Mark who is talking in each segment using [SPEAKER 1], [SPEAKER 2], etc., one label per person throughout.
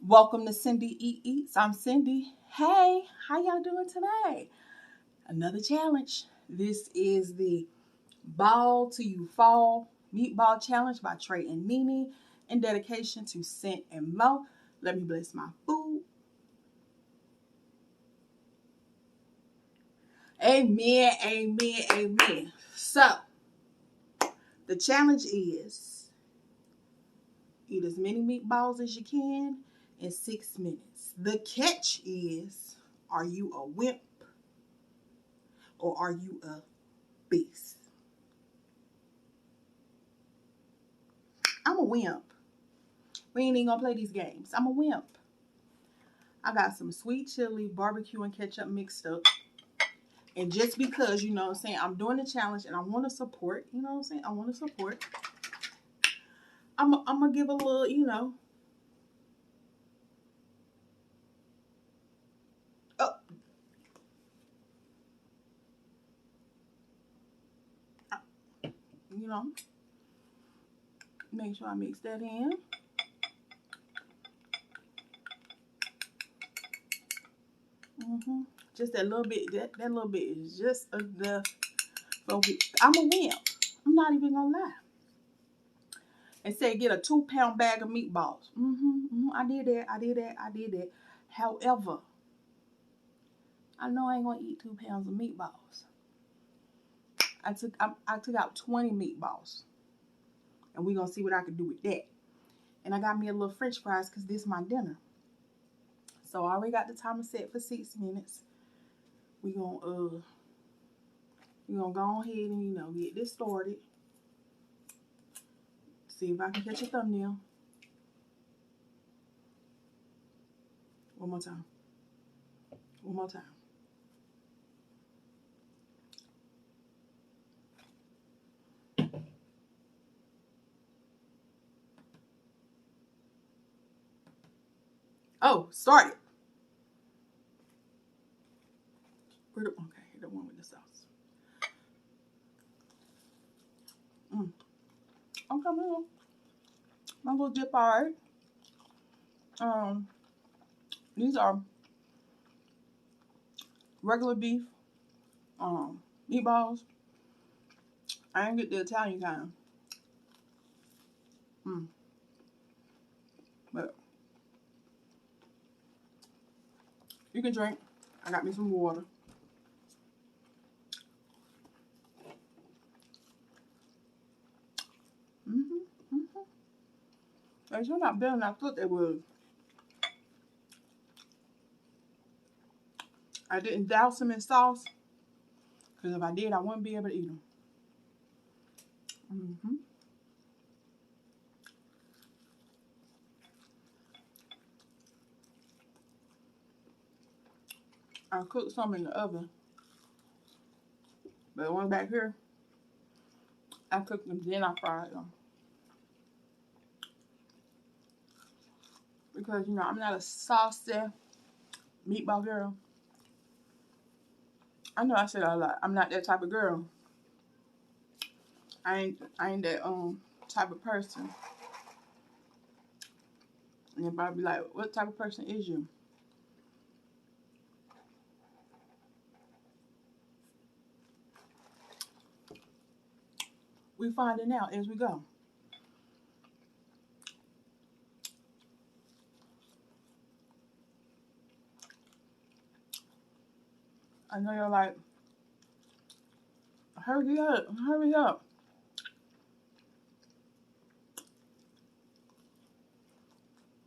[SPEAKER 1] Welcome to Cindy Eats. I'm Cindy. Hey, how y'all doing today? Another challenge. This is the Ball to You Fall Meatball Challenge by Trey and Nene in dedication to Scent and Mo. Let me bless my food. Amen, amen, amen. So, the challenge is eat as many meatballs as you can in 6 minutes. The catch is, are you a wimp or are you a beast? I'm a wimp. We ain't even gonna play these games. I'm a wimp. I got some sweet chili, barbecue, and ketchup mixed up. And just because, you know what I'm saying, I'm doing the challenge and I want to support, you know what I'm saying? I want to support. I'm going to give a little, oh, you know, make sure I mix that in. hmm Just that little bit, that little bit is just enough. I'm a wimp. I'm not even going to lie. And say get a 2-pound bag of meatballs. I did that. However, I know I ain't gonna eat 2 pounds of meatballs. I took out 20 meatballs, and we gonna see what I can do with that. And I got me a little French fries because this is my dinner. So I already got the timer set for 6 minutes. We gonna go ahead and get this started. See if I can catch a thumbnail. One more time. One more time. Oh, started. Okay, the one with the sauce. Okay, my little dip alright. These are regular beef meatballs. I didn't get the Italian kind. But you can drink. I got me some water. They turned out better than I thought they would. I didn't douse them in sauce because if I did, I wouldn't be able to eat them. I cooked some in the oven, but the one back here, I cooked them, then I fried them. Because, I'm not a saucy meatball girl. I know I said that a lot. I'm not that type of girl. I ain't that type of person. And everybody be like, what type of person is you? We finding out as we go. I know you're like, hurry up, hurry up.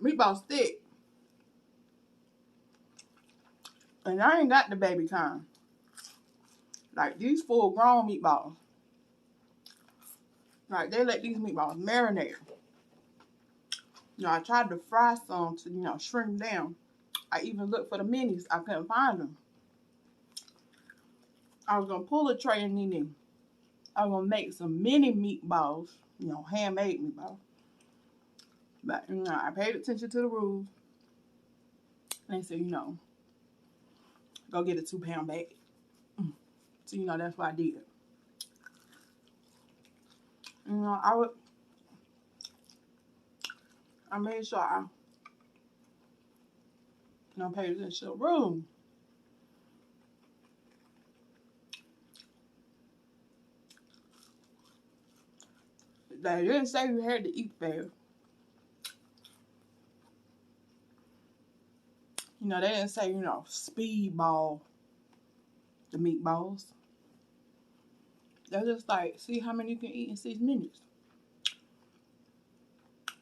[SPEAKER 1] Meatball stick. And I ain't got the baby kind. Like these full grown meatballs. Like they let these meatballs marinate. I tried to fry some to, shrink them down. I even looked for the minis. I couldn't find them. I was gonna pull a tray and Nene. I was gonna make some mini meatballs, handmade meatballs. But I paid attention to the rules. And they said, go get a 2-pound bag. So that's what I did. I made sure Don't pay attention to the room. They didn't say you had to eat fast. You know, they didn't say, you know, speedball the meatballs. They're just like, see how many you can eat in 6 minutes.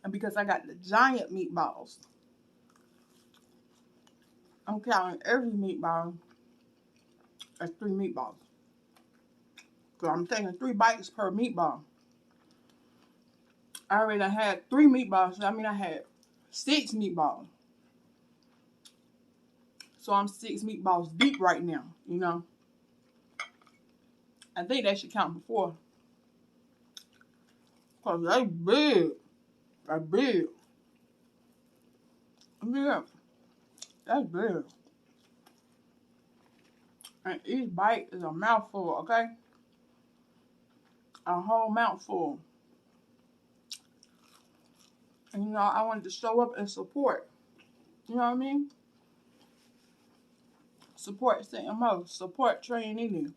[SPEAKER 1] And because I got the giant meatballs, I'm counting every meatball as 3 meatballs. Because I'm taking 3 bites per meatball. I already had 3 meatballs. So I mean, I had 6 meatballs. So I'm 6 meatballs deep right now, you know. I think that should count before. Because they big. They're big. Yeah, that's big. And each bite is a mouthful, okay? A whole mouthful. And you know, I wanted to show up and support. You know what I mean? Support CMO. Support Trey and Nene.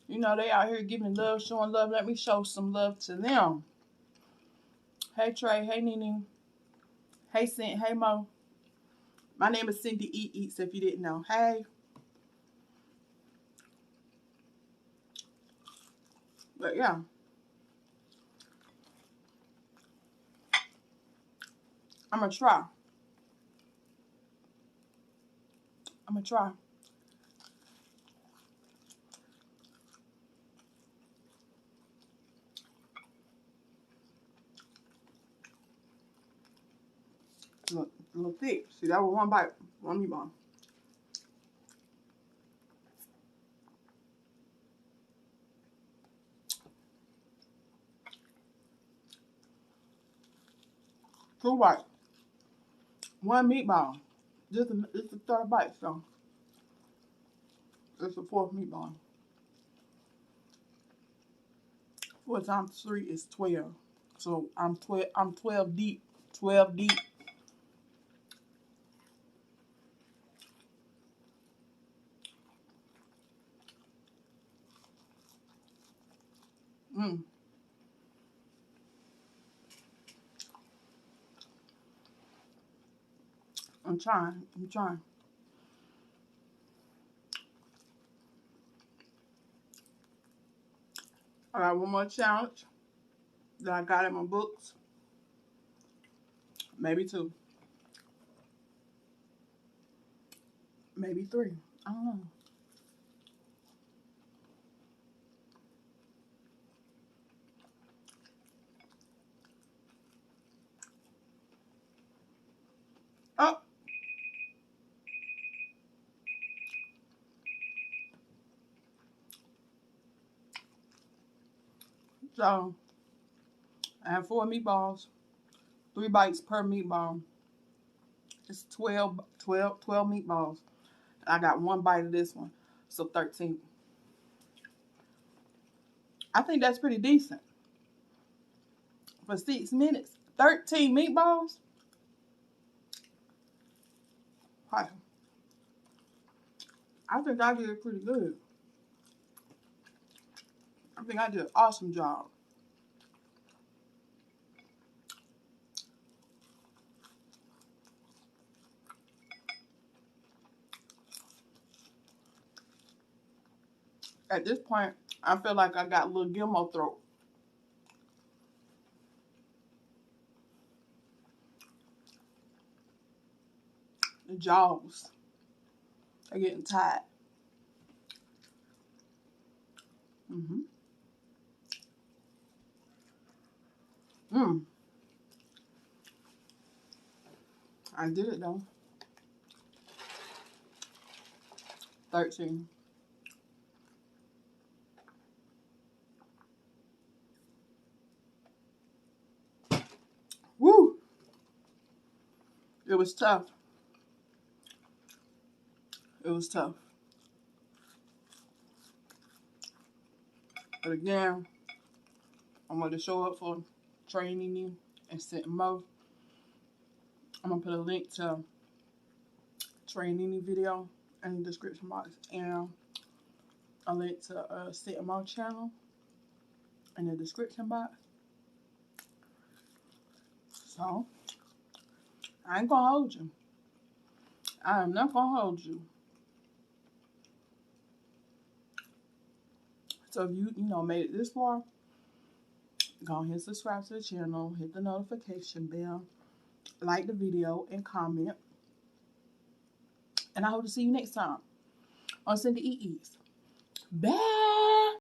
[SPEAKER 1] You know, they out here giving love, showing love. Let me show some love to them. Hey Trey, hey Nene. Hey Cint, hey Mo. My name is Cindy Eats if you didn't know. Hey. But yeah. I'm gonna try. I'm gonna try. Look, a little thick. See, that was one bite, one meatball. Two bites, one meatball. This is the third bite, so it's the fourth meatball. 4 times 3 is 12. So I'm 12. I'm 12 deep. 12 deep. Mm. I'm trying. I'm trying. I got one more challenge that I got in my books. Maybe 2. Maybe 3. I don't know. Oh, so I have 4 meatballs, 3 bites per meatball. It's 12 meatballs. I got 1 bite of this one, so 13. I think that's pretty decent for 6 minutes. 13 meatballs. Hi. I think I did pretty good. I think I did an awesome job. At this point, I feel like I got a little Gilmo throat. The jaws are getting tired. Mm-hmm. I did it though. 13. Woo! It was tough. It was tough. But again, I'm going to show up for training you and Cint Mo. I'm going to put a link to friend Nene video in the description box, and a link to sit on my channel in the description box. So I ain't gonna hold you. I am not gonna hold you. So if you made it this far, go ahead and subscribe to the channel, hit the notification bell, like the video, and comment. And I hope to see you next time on Cindy Eats. Bye.